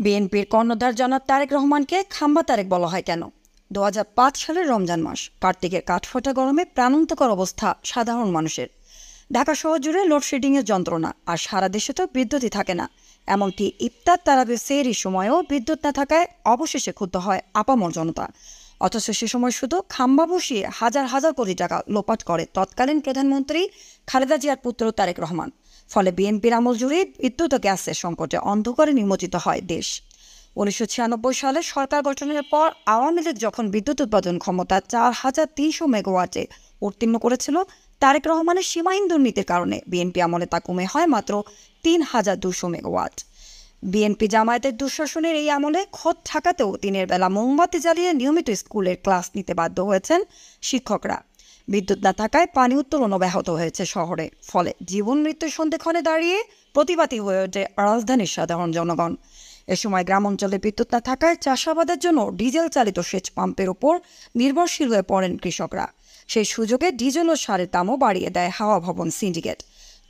বিএনপির কর্ণধার জনাব তারেক রহমানকে খাম্বা তারেক বলা হয় কেন? 2005 সালের রমজান মাস, কার্তিকের কাঠফোঁটা গরমে প্রাণান্তকর অবস্থা সাধারণ মানুষের। ঢাকা শহর জুড়ে লোডশেডিংয়ের যন্ত্রণা, আর সারা দেশে তো বিদ্যুৎই থাকে না। এমনকি ইফতার তারাবির সেহরির সময়ও বিদ্যুৎ না থাকায় অবশেষে ক্ষুব্ধ হয় আপামর জনতা। অথচ সে সময় শুধু খাম্বা বসিয়ে হাজার হাজার কোটি টাকা লোপাট করে তৎকালীন প্রধানমন্ত্রী খালেদা জিয়ার পুত্র তারেক রহমান। ফলে বিএনপির আমল জুড়ে বিদ্যুৎ ও গ্যাসের সংকটে অন্ধকারে নিমজ্জিত হয় দেশ। 1996 সালে সরকার গঠনের পর আওয়ামী লীগ যখন বিদ্যুৎ উৎপাদন ক্ষমতা 4300 মেগাওয়াটে উত্তীর্ণ করেছিল, তারেক রহমানের সীমাহীন দুর্নীতির কারণে বিএনপি আমলে তা কমে হয় মাত্র 3200 মেগাওয়াট। বিএনপি জামায়াতের দুঃশাসনের এই আমলে খোদ ঠাকাতেও দিনের বেলা মোমবাতি জ্বালিয়ে নিয়মিত স্কুলের ক্লাস নিতে বাধ্য হয়েছেন শিক্ষকরা। বিদ্যুৎ না থাকায় পানি উত্তোলন ব্যাহত হয়েছে শহরে। ফলে জীবন মৃত্যুর সন্ধিক্ষণে দাঁড়িয়ে প্রতিবাদী হয়ে ওঠে রাজধানীর সাধারণ জনগণ। এ সময় গ্রাম অঞ্চলে বিদ্যুৎ না থাকায় চাষাবাদের জন্য ডিজেল চালিত সেচ পাম্পের উপর নির্ভরশীল হয়ে পড়েন কৃষকরা। সেই সুযোগে ডিজেল ও সারের দামও বাড়িয়ে দেয় হাওয়া ভবন সিন্ডিকেট।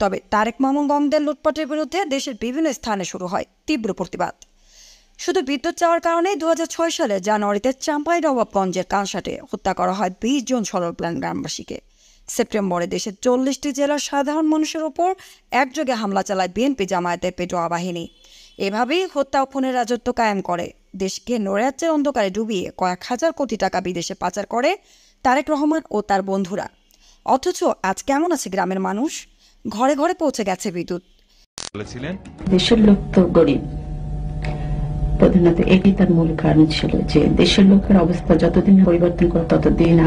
তবে তারেক মামুনগঞ্জের লুটপাটের বিরুদ্ধে দেশের বিভিন্ন স্থানে শুরু হয় তীব্র প্রতিবাদ। শুধু বিদ্যুৎ চাওয়ার কারণে 2006 সালে জানুয়ারিতে চাঁপাইনবাবগঞ্জের কানসাটে হত্যা করা হয় 20 জন সরল প্ল্যান গ্রামবাসীকে। সেপ্টেম্বরে দেশের 40টি জেলার সাধারণ মানুষের ওপর একযোগে হামলা চালায় বিএনপি জামায়াতের পেটোয়া বাহিনী। এভাবেই হত্যা ও খুনের রাজত্ব কায়েম করে দেশকে নৈরাজ্যের অন্ধকারে ডুবিয়ে কয়েক হাজার কোটি টাকা বিদেশে পাচার করে তারেক রহমান ও তার বন্ধুরা। অথচ আজ কেমন আছে গ্রামের মানুষ? ঘরে ঘরে পৌঁছে গেছে বিদ্যুৎ। দেশের লোক তো গরিব, প্রধানত এটি তার মূল কারণ ছিল যে দেশের লোকের অবস্থা যতদিন পরিবর্তন করে ততদিন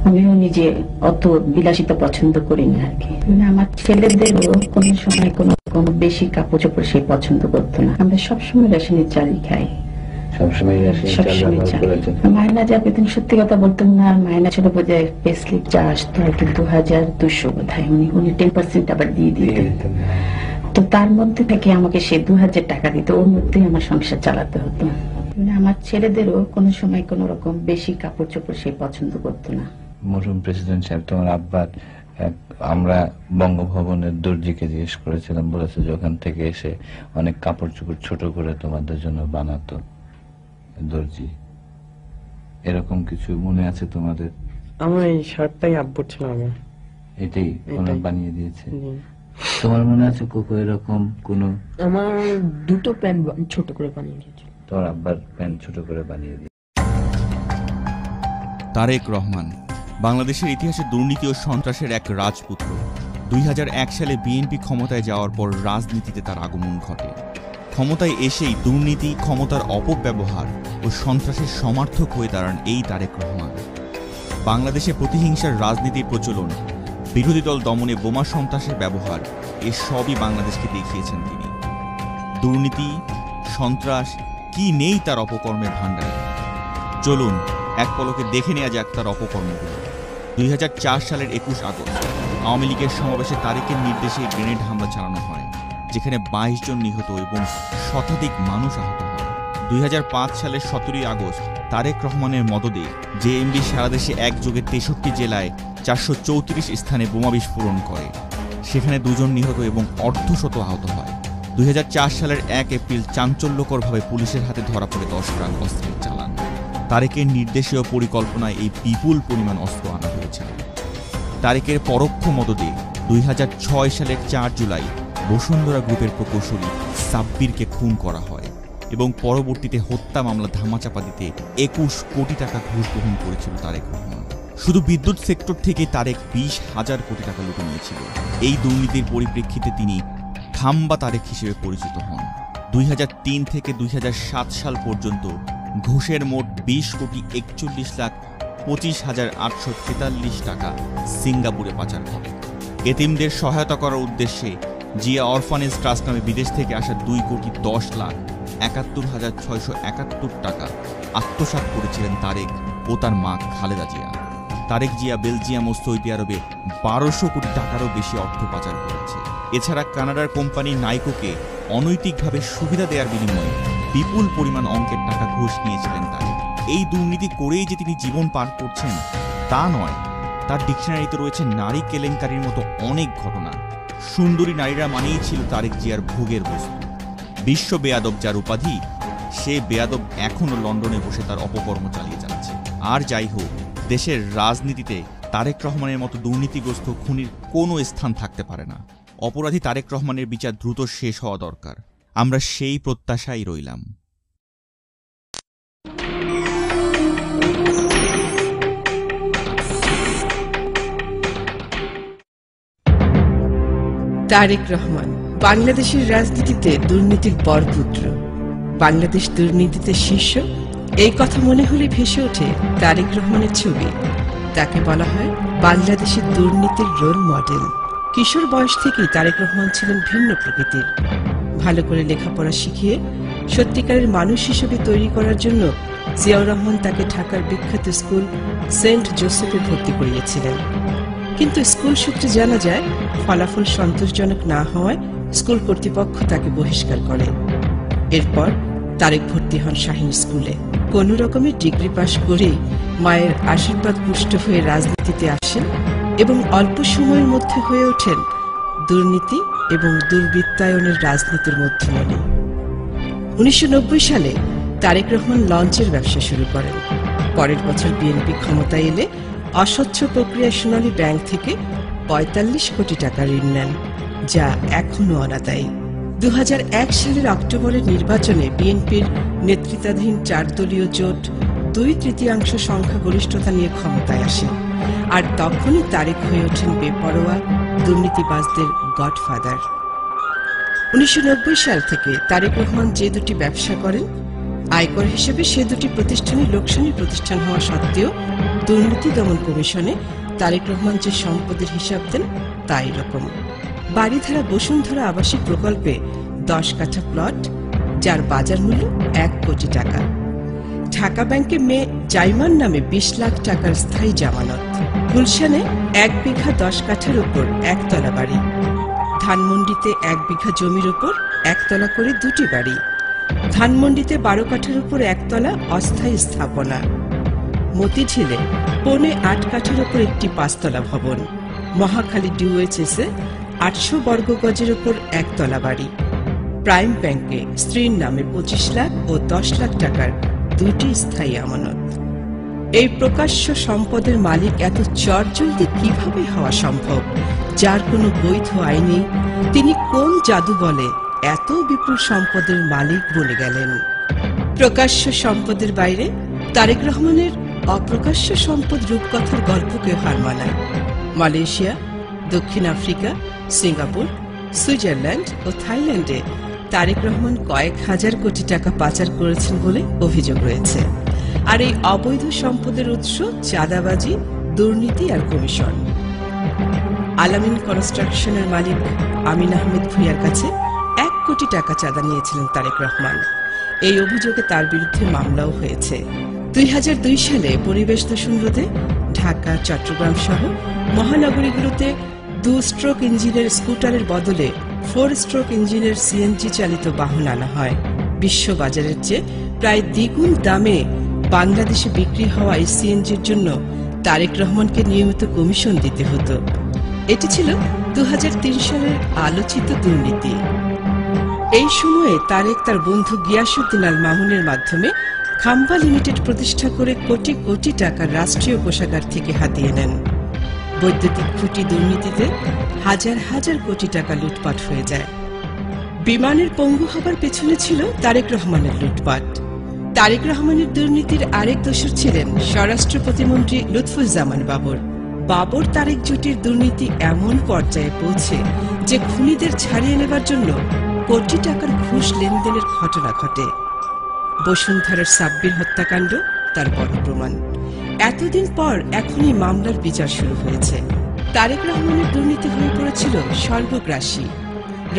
আমিও নিজে অত বিলাসিতা পছন্দ করি না আর কি। আমার ছেলেদেরও কোনো সময় কোনো বেশি কাপড় চোপড় সে পছন্দ করতো না। আমরা সবসময় রেশনের চালই খাই, মায়না যা পেতেন সত্যি কথা বলতেন না। মায়না ছিল বোধহয় পে স্লিপ যা আসতো আর কি 2200 বোধহয়, উনি 10% আবার দিয়ে দিতেন। তো তার মধ্যে থেকে আমাকে সে 2000 টাকা দিত, ওর মধ্যেই আমার সংসার চালাতে হতো। আমার ছেলেদেরও কোনো সময় কোনো রকম বেশি কাপড় চোপড় সে পছন্দ করতো না। মরহুম প্রেসিডেন্ট সাহেব, তোমার আব্বার, আমরা বঙ্গভবনের দর্জিকে জিজ্ঞেস করেছিলাম, বলেছে যে ওখান থেকে এসে অনেক কাপড় চোপড় ছোট করে তোমাদের জন্য বানাতো দর্জি। এরকম কিছু মনে আছে তোমাদের? আমার এই শার্টটাই আব্বুর ছিল, আমার এটাই ওনার বানিয়ে দিয়েছে। তোমার মনে আছে কোকো এরকম কোন? আমার দুটো প্যান্ট ছোট করে বানিয়ে দিয়েছে। তোর আব্বার প্যান্ট ছোট করে বানিয়ে দিয়েছে। তারেক রহমান বাংলাদেশের ইতিহাসে দুর্নীতি ও সন্ত্রাসের এক রাজপুত্র। 2001 সালে বিএনপি ক্ষমতায় যাওয়ার পর রাজনীতিতে তার আগমন ঘটে। ক্ষমতায় এসেই দুর্নীতি, ক্ষমতার অপব্যবহার ও সন্ত্রাসের সমার্থক হয়ে দাঁড়ান এই তারেক রহমান। বাংলাদেশে প্রতিহিংসার রাজনীতির প্রচলন, বিরোধী দল দমনে বোমা সন্ত্রাসের ব্যবহার, এ সবই বাংলাদেশকে দেখিয়েছেন তিনি। দুর্নীতি, সন্ত্রাস কি নেই তার অপকর্মের ভাণ্ডারে? চলুন এক পলকে দেখে নেওয়া যাক তার অপকর্মগুলো। 2004 সালের 21 আগস্ট আওয়ামী লীগের সমাবেশে তারেকের নির্দেশে গ্রেনেড হামলা চালানো হয়, যেখানে 22 জন নিহত এবং শতাধিক মানুষ আহত হয়। 2005 সালের 17 আগস্ট তারেক রহমানের মদদে জেএমবি সারা দেশে একযোগে 63 জেলায় 434 স্থানে বোমা বিস্ফোরণ করে, সেখানে 2 জন নিহত এবং অর্ধশত আহত হয়। 2004 সালের 1 এপ্রিল চাঞ্চল্যকরভাবে পুলিশের হাতে ধরা পড়ে 10 গ্রাম অস্ত্রের চালান। তারেকের নির্দেশে ও পরিকল্পনায় এই বিপুল পরিমাণ অস্ত্র আনা হয়েছিল। তারেকের পরোক্ষ মদদে 2006 সালের 4 জুলাই বসুন্ধরা গ্রুপের প্রকৌশলী সাব্বিরকে খুন করা হয় এবং পরবর্তীতে হত্যা মামলা ধামাচাপা দিতে 21 কোটি টাকা ঘুষ গ্রহণ করেছিল তারেক রহমান। শুধু বিদ্যুৎ সেক্টর থেকে তারেক 20,000 কোটি টাকা লুটে নিয়েছিল। এই দুর্নীতির পরিপ্রেক্ষিতে তিনি খাম্বা তারেক হিসেবে পরিচিত হন। 2003 থেকে 2007 সাল পর্যন্ত ঘুষের মোট 20,41,25,843 টাকা সিঙ্গাপুরে পাচার করে। এতিমদের সহায়তা করার উদ্দেশ্যে জিয়া অরফানেজ ট্রাস্ট নামে বিদেশ থেকে আসা 2,10,71,671 টাকা আত্মসাৎ করেছিলেন তারেক ও তার মা খালেদা জিয়া। তারেক জিয়া বেলজিয়াম ও সৌদি আরবে 1200 কোটি টাকারও বেশি অর্থ পাচার করেছে। এছাড়া কানাডার কোম্পানি নাইকোকে অনৈতিকভাবে সুবিধা দেওয়ার বিনিময়ে বিপুল পরিমাণ অঙ্কের টাকা ঘুষ নিয়েছিলেন তারেক। এই দুর্নীতি করেই যে তিনি জীবন পার করছেন তা নয়, তার ডিকশনারিতে রয়েছে নারী কেলেঙ্কারির মতো অনেক ঘটনা। সুন্দরী নারীরা মানেই ছিল তারেক জিয়ার ভোগের বস্তু। বিশ্ব বেয়াদব যার উপাধি, সে বেয়াদব এখনো লন্ডনে বসে তার অপকর্ম চালিয়ে যাচ্ছে। আর যাই হোক, দেশের রাজনীতিতে তারেক রহমানের মতো দুর্নীতিগ্রস্ত খুনির কোনো স্থান থাকতে পারে না। অপরাধী তারেক রহমানের বিচার দ্রুত শেষ হওয়া দরকার। আমরা সেই প্রত্যাশাই রইলাম। তারেক রহমান বাংলাদেশের রাজনীতিতে দুর্নীতির বরপুত্র। বাংলাদেশ দুর্নীতিতে শীর্ষ, এই কথা মনে হলে ভেসে ওঠে তারেক রহমানের ছবি। তাকে বলা হয় বাংলাদেশের দুর্নীতির রোল মডেল। কিশোর বয়স থেকেই তারেক রহমান ছিলেন ভিন্ন প্রকৃতির। ভালো করে লেখাপড়া শিখিয়ে সত্যিকারের মানুষ হিসেবে তৈরি করার জন্য জিয়াউর রহমান তাকে ঢাকার বিখ্যাত স্কুল সেন্ট জোসেফে ভর্তি করিয়েছিলেন। কিন্তু স্কুল সূত্রে জানা যায়, ফলাফল সন্তোষজনক না হওয়ায় স্কুল কর্তৃপক্ষ তাকে বহিষ্কার করে। এরপর তারেক ভর্তি হন শাহীন স্কুলে। কোন রকমের ডিগ্রি পাশ করেই মায়ের আশীর্বাদ পুষ্ট হয়ে রাজনীতিতে আসেন এবং অল্প সময়ের মধ্যে হয়ে ওঠেন দুর্নীতি এবং দুর্বৃত্তায়নের রাজনীতির মধ্যমণি। 1990 সালে তারেক রহমান লঞ্চের ব্যবসা শুরু করেন। পরের বছর বিএনপি ক্ষমতায় এলে অস্বচ্ছ প্রক্রিয়া সোনালী ব্যাংক থেকে 45 কোটি টাকা ঋণ নেন, যা এখনো অনাদায়ী। 2001 সালের অক্টোবরের নির্বাচনে বিএনপির নেতৃত্বাধীন 4 দলীয় জোট 2/3 সংখ্যাগরিষ্ঠতা নিয়ে ক্ষমতায় আসে। আর তখনই তারেক হয়ে ওঠেন বেপরোয়া দুর্নীতিবাজদের গডফাদার। 1990 সাল থেকে তারেক রহমান যে দুটি ব্যবসা করেন, আয়কর হিসেবে সে দুটি প্রতিষ্ঠানই লোকসানি প্রতিষ্ঠান হওয়া সত্ত্বেও দুর্নীতি দমন কমিশনে তারেক রহমান যে সম্পদের হিসাব দেন তা এরকম। বাড়িধারা বসুন্ধরা আবাসিক প্রকল্পে 10 কাঠা প্লট, যার বাজার মূল্য 1 কোটি টাকা। ঢাকা ব্যাংকে মেয়ে জাইমান নামে 20 লাখ টাকার স্থায়ী জামানত। গুলশানে 1 বিঘা 10 কাঠার উপর একতলা বাড়ি। ধানমন্ডিতে 1 বিঘা জমির উপর একতলা করে 2টি বাড়ি। ধানমন্ডিতে 12 কাঠার উপর একতলা অস্থায়ী স্থাপনা। মতিঝিলে 8.25 কাঠার উপর একটি 5তলা ভবন। মহাখালী ডিওএইচএসে 800 বর্গ গজের উপর একতলা বাড়ি। প্রাইম ব্যাংকে স্ত্রীর নামে 25 লাখ ও 10 লাখ টাকার 2টি স্থায়ী আমানত। এই প্রকাশ্য সম্পদের মালিক এত চটজলদি কিভাবে হওয়া সম্ভব, যার কোনো বৈধ আইন নেই? তিনি কোন জাদু বলে এত বিপুল সম্পদের মালিক বনে গেলেন? প্রকাশ্য সম্পদের বাইরে তারেক রহমানের অপ্রকাশ্য সম্পদ রূপকথার গল্পকে হার মানায়। মালয়েশিয়া, দক্ষিণ আফ্রিকা, সিঙ্গাপুর, সুইজারল্যান্ড ও থাইল্যান্ডে তারেক রহমান কয়েক হাজার কোটি টাকা পাচার করেছেন বলে অভিযোগ রয়েছে। আর এই অবৈধ সম্পদের উৎস চাঁদাবাজি, দুর্নীতি আর কমিশন। আলামিন কনস্ট্রাকশনের মালিক আমিন আহমেদ ভূঁইয়ার কাছে 1 কোটি টাকা চাঁদা নিয়েছিলেন তারেক রহমান। এই অভিযোগে তার বিরুদ্ধে মামলাও হয়েছে। 2002 সালে পরিবেশ দূষণ রোধে ঢাকা, চট্টগ্রাম সহ মহানগরীগুলোতে 2 স্ট্রোক ইঞ্জিনের স্কুটারের বদলে 4 স্ট্রোক ইঞ্জিনের সিএনজি চালিত বাহন আনা হয়। বিশ্ব বাজারের চেয়ে প্রায় দ্বিগুণ দামে বাংলাদেশে বিক্রি হওয়া এই সিএনজির জন্য তারেক রহমানকে নিয়মিত কমিশন দিতে হতো। এটি ছিল 2003 সালের আলোচিত দুর্নীতি। এই সময়ে তারেক তার বন্ধু গিয়াসউদ্দিন আল মামুনের মাধ্যমে খাম্বা লিমিটেড প্রতিষ্ঠা করে কোটি কোটি টাকার রাষ্ট্রীয় কোষাগার থেকে হাতিয়ে নেন। বৈদ্যুতিক খুঁটি দুর্নীতিতে হাজার হাজার কোটি টাকা লুটপাট হয়ে যায়। বিমানের পঙ্গু হবার পেছনে ছিল তারেক রহমানের লুটপাট। তারেক রহমানের দুর্নীতির আরেক দোষর ছিলেন স্বরাষ্ট্র প্রতিমন্ত্রী লুৎফুজ্জামান বাবর। বাবর তারেক জুটির দুর্নীতি এমন পর্যায়ে পৌঁছে যে খুনিদের ছাড়িয়ে নেবার জন্য কোটি টাকার ঘুষ লেনদেনের ঘটনা ঘটে। বসুন্ধরার সাব্বির হত্যাকাণ্ড তার বড় প্রমাণ। এতদিন পর এখনই মামলার বিচার শুরু হয়েছে। তারেক রহমানের দুর্নীতি হয়ে পড়েছিল সর্বগ্রাসী।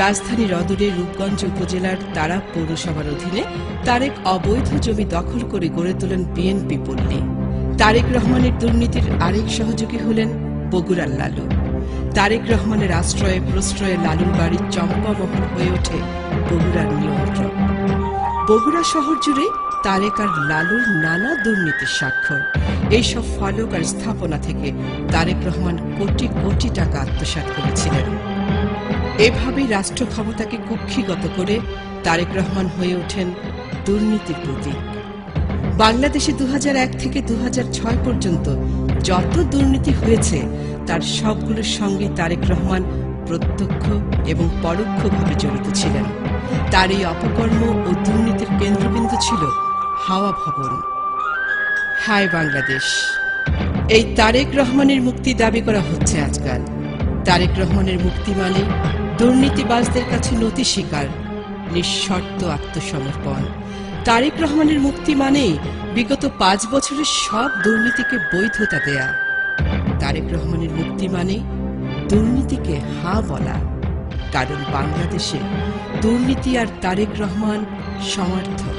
রাজধানীর অদূরে রূপগঞ্জ উপজেলার তারা পৌরসভার অধীনে তারেক অবৈধ জমি দখল করে গড়ে তোলেন বিএনপি পল্লী। তারেক রহমানের দুর্নীতির আরেক সহযোগী হলেন বগুড়ার লালু। তারেক রহমানের আশ্রয়ে প্রশ্রয়ে লালুর বাড়ির চম্পামহল হয়ে ওঠে বগুড়ার নিয়ন্ত্রক। বগুড়া শহর জুড়ে তারেক আর লালুর নানা দুর্নীতির স্বাক্ষর। এইসব ফলক আর স্থাপনা থেকে তারেক রহমান কোটি কোটি টাকা আত্মসাৎ করেছিলেন। এভাবেই রাষ্ট্র ক্ষমতাকে কুক্ষিগত করে তারেক রহমান হয়ে ওঠেন দুর্নীতির প্রতীক। বাংলাদেশে 2001 থেকে 2006 পর্যন্ত যত দুর্নীতি হয়েছে তার সবগুলোর সঙ্গে তারেক রহমান প্রত্যক্ষ এবং পরোক্ষভাবে জড়িত ছিলেন। তার এই অপকর্ম ও দুর্নীতির কেন্দ্রবিন্দু ছিল হাওয়া ভবন। হায় বাংলাদেশ, এই তারেক রহমানের মুক্তি দাবি করা হচ্ছে আজকাল। তারেক রহমানের মুক্তি মানে দুর্নীতিবাজদের কাছে নতি স্বীকার, নিঃশর্ত আত্মসমর্পণ। তারেক রহমানের মুক্তি মানেই বিগত 5 বছরের সব দুর্নীতিকে বৈধতা দেয়া। তারেক রহমানের মুক্তি মানে দুর্নীতিকে হাঁ বলা, কারণ বাংলাদেশে দুর্নীতি আর তারেক রহমান সমার্থক।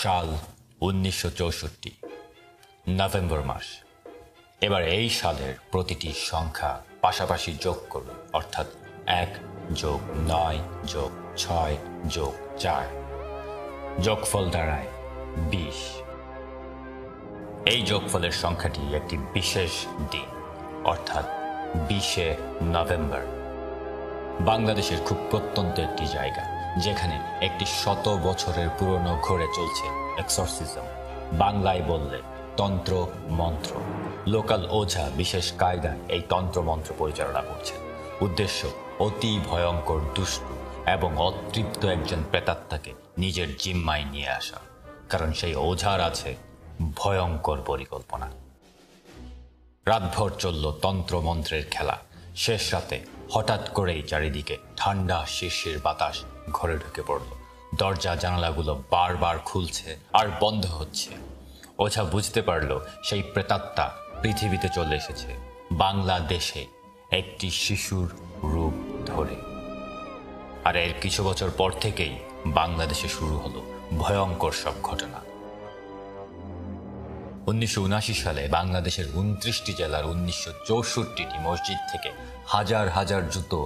সাল 1964, নভেম্বর মাস। এবার এই সালের প্রতিটি সংখ্যা পাশাপাশি যোগ করুন, অর্থাৎ 1 + 9 + 6 + 4, যোগফল দাঁড়ায় 20। এই যোগফলের সংখ্যাটি একটি বিশেষ দিন, অর্থাৎ 20শে নভেম্বর। বাংলাদেশের খুব প্রত্যন্ত একটি জায়গা, যেখানে একটি 100 বছরের পুরনো ঘরে চলছে এক্সরসিজম, বাংলায় বললে তন্ত্র মন্ত্র। লোকাল ওঝা বিশেষ কায়দায় এই তন্ত্র মন্ত্র পরিচালনা করছেন। উদ্দেশ্য অতি ভয়ঙ্কর, দুষ্টু এবং অতৃপ্ত একজন প্রেতাত্মাকে নিজের জিম্মায় নিয়ে আসা, কারণ সেই ওঝার আছে ভয়ঙ্কর পরিকল্পনা। রাতভর চলল তন্ত্র মন্ত্রের খেলা। শেষ রাতে হঠাৎ করেই চারিদিকে ঠান্ডা শিরশির বাতাস ঘরে ঢুকে পড়ল। দরজা জানালাগুলো বারবার খুলছে আর বন্ধ হচ্ছে। ওঝা বুঝতে পারল সেই প্রেতাত্মা পৃথিবীতে চলে এসেছে বাংলাদেশে একটি শিশুর রূপ ধরে। আর এর কিছু বছর পর থেকেই বাংলাদেশে শুরু হলো ভয়ঙ্কর সব ঘটনা। 1979 সালে বাংলাদেশের 29টি জেলার 1964টি মসজিদ থেকে হাজার হাজার জুতো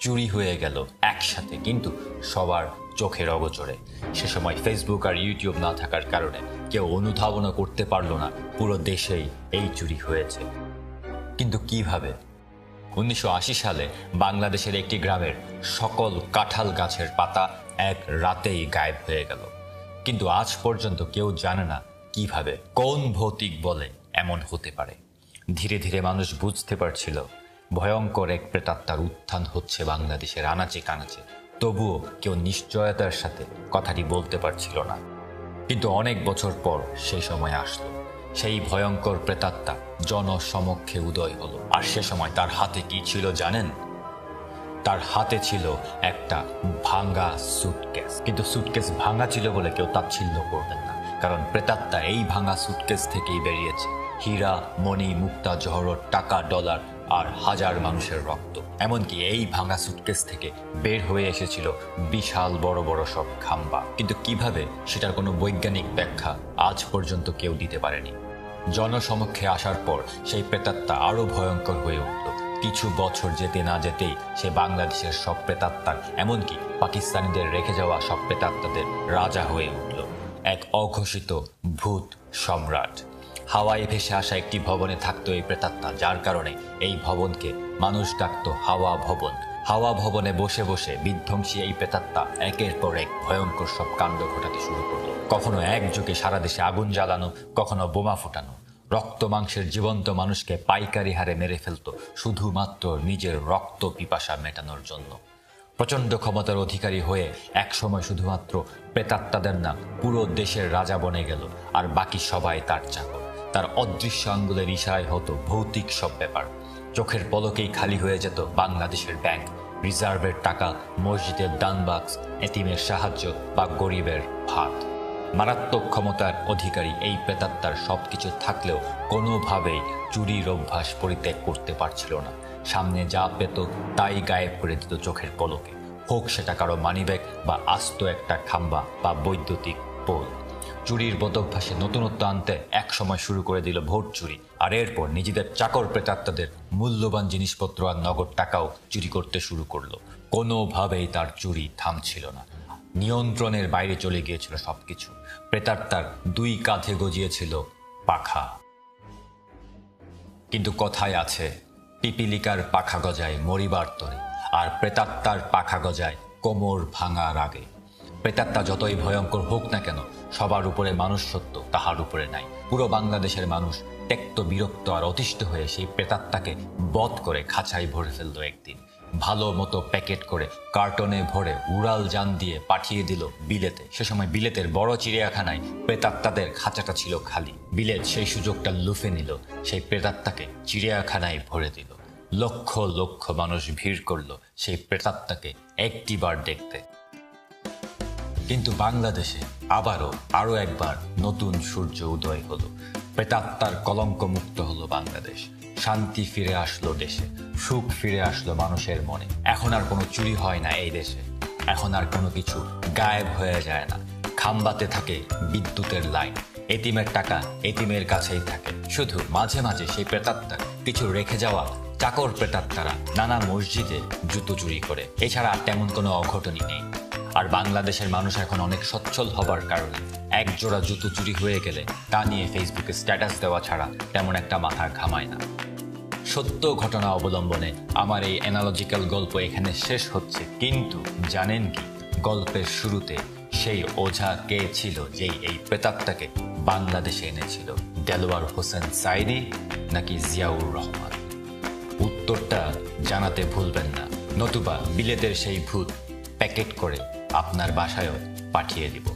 চুরি হয়ে গেল একসাথে, কিন্তু সবার চোখের অগোচরে। সে সময় ফেসবুক আর ইউটিউব না থাকার কারণে কেউ অনুধাবনও করতে পারল না পুরো দেশেই এই চুরি হয়েছে। কিন্তু কিভাবে? 1980 সালে বাংলাদেশের একটি গ্রামের সকল কাঁঠাল গাছের পাতা এক রাতেই গায়েব হয়ে গেল, কিন্তু আজ পর্যন্ত কেউ জানে না কিভাবে, কোন ভৌতিক বলে এমন হতে পারে। ধীরে ধীরে মানুষ বুঝতে পারছিল ভয়ঙ্কর এক প্রেতাত্মার উত্থান হচ্ছে বাংলাদেশের আনাচে কানাচে, তবুও কেউ নিশ্চয়তার সাথে কথাটি বলতে পারছিল না। কিন্তু অনেক বছর পর সেই সময় আসলো, সেই ভয়ঙ্কর প্রেতাত্মা জনসমক্ষে উদয় হলো। আর সে সময় তার হাতে কি ছিল জানেন? তার হাতে ছিল একটা ভাঙা সুটকেস। কিন্তু সুটকেস ভাঙা ছিল বলে কেউ তাচ্ছিল্য করবেন না, কারণ প্রেতাত্মা এই ভাঙা সুটকেস থেকেই বেরিয়েছে হীরা, মণি, মুক্তা, জহরত, টাকা, ডলার আর হাজার মানুষের রক্ত। এমনকি এই ভাঙা সুটকেস থেকে বের হয়ে এসেছিল বিশাল বড় বড় সব খাম্বা। কিন্তু কিভাবে, সেটার কোনো বৈজ্ঞানিক ব্যাখ্যা আজ পর্যন্ত কেউ দিতে পারেনি। জনসমক্ষে আসার পর সেই প্রেতাত্মা আরো ভয়ঙ্কর হয়ে উঠল। কিছু বছর যেতে না যেতেই সে বাংলাদেশের সব প্রেতাত্মার, এমনকি পাকিস্তানিদের রেখে যাওয়া সব প্রেতাত্মাদের রাজা হয়ে উঠল, এক অঘোষিত ভূত সম্রাট। হাওয়ায় ভেসে আসা একটি ভবনে থাকতো এই প্রেতাত্মা, যার কারণে এই ভবনকে মানুষ ডাকত হাওয়া ভবন। হাওয়া ভবনে বসে বসে বিধ্বংসী এই প্রেতাত্মা একের পর এক ভয়ঙ্কর সব কাণ্ড ঘটাতে শুরু করলো। কখনো একযোগে সারা দেশে আগুন জ্বালানো, কখনো বোমা ফুটানো, রক্ত মাংসের জীবন্ত মানুষকে পাইকারি হারে মেরে ফেলতো শুধুমাত্র নিজের রক্ত পিপাসা মেটানোর জন্য। প্রচণ্ড ক্ষমতার অধিকারী হয়ে একসময় শুধুমাত্র প্রেতাত্মাদের না পুরো দেশের রাজা বনে গেল, আর বাকি সবাই তার চাকর। তার অদৃশ্য আঙ্গুলের ইশারায় হতো ভৌতিক সব ব্যাপার। চোখের পলকেই খালি হয়ে যেত বাংলাদেশের ব্যাংক, রিজার্ভের টাকা, মসজিদের দান বাক্স, এতিমের সাহায্য বা গরিবের ভাত। মারাত্মক ক্ষমতার অধিকারী এই প্রেতাত্মার সবকিছু থাকলেও কোনোভাবেই চুরির অভ্যাস পরিত্যাগ করতে পারছিল না। সামনে যা পেত তাই গায়েব করে দিত চোখের পলকে, হোক সেটা কারো মানিব্যাগ বা আস্ত একটা খাম্বা বা বৈদ্যুতিক পোল। চুরির বদভ্যাসে নতুনত্ব আনতে এক সময় শুরু করে দিল ভোট চুরি, আর এরপর নিজেদের চাকর প্রেতাত্মাদের মূল্যবান জিনিসপত্র আর নগদ টাকাও চুরি করতে শুরু করলো। কোনোভাবেই তার চুরি থামছিল না, নিয়ন্ত্রণের বাইরে চলে গিয়েছিল সবকিছু। প্রেতাত্মার 2 কাঁধে গজিয়েছিল পাখা। কিন্তু কথায় আছে, পিপিলিকার পাখা গজায় মরিবার তরে, আর প্রেতাত্মার পাখা গজায় কোমর ভাঙার আগে। প্রেতাত্মা যতই ভয়ঙ্কর হোক না কেন, সবার উপরে মানুষ সত্য, তাহার উপরে নাই। পুরো বাংলাদেশের মানুষ ত্যক্ত, বিরক্ত আর অতিষ্ঠ হয়ে সেই প্রেতাত্মাকে বধ করে খাঁচায় ভরে ফেললো একদিন। ভালো মতো প্যাকেট করে কার্টনে ভরে উড়াল যান দিয়ে পাঠিয়ে দিল বিলেতে। সে সময় বিলেতের বড় চিড়িয়াখানায় প্রেতাত্মাদের খাঁচাটা ছিল খালি। বিলেত সেই সুযোগটা লুফে নিল, সেই প্রেতাত্মাকে চিড়িয়াখানায় ভরে দিল। লক্ষ লক্ষ মানুষ ভিড় করলো সেই প্রেতাত্মাকে একটিবার দেখতে। কিন্তু বাংলাদেশে আরো একবার নতুন সূর্য উদয় হলো। প্রেতাত্মার কলঙ্ক মুক্ত হলো বাংলাদেশ। শান্তি ফিরে আসলো দেশে, সুখ ফিরে আসলো মানুষের মনে। এখন আর কোনো চুরি হয় না এই দেশে, এখন আর কোনো কিছু গায়েব হয়ে যায় না। খাম্বাতে থাকে বিদ্যুতের লাইন, এতিমের টাকা এতিমের কাছেই থাকে। শুধু মাঝে মাঝে সেই প্রেতাত্মা কিছু রেখে যাওয়া চাকর প্রেতাত্মারা নানা মসজিদে জুতো চুরি করে, এছাড়া তেমন কোনো অঘটনই নেই। আর বাংলাদেশের মানুষ এখন অনেক সচ্ছল হবার কারণে এক জোড়া জুতো চুরি হয়ে গেলে তা নিয়ে ফেসবুকে স্ট্যাটাস দেওয়া ছাড়া তেমন একটা মাথা ঘামায় না। সত্য ঘটনা অবলম্বনে আমার এই অ্যানালজিক্যাল গল্প এখানে শেষ হচ্ছে, কিন্তু জানেন কি গল্পের শুরুতে সেই ওঝা কে ছিল যেই এই প্রেতাত্মাকে বাংলাদেশে এনেছিল? দেলোয়ার হোসেন সাইদি নাকি জিয়াউর রহমান? উত্তরটা জানাতে ভুলবেন না, নতুবা বিলেতের সেই ভূত প্যাকেট করে আপনার বাসায়ও পাঠিয়ে দিব।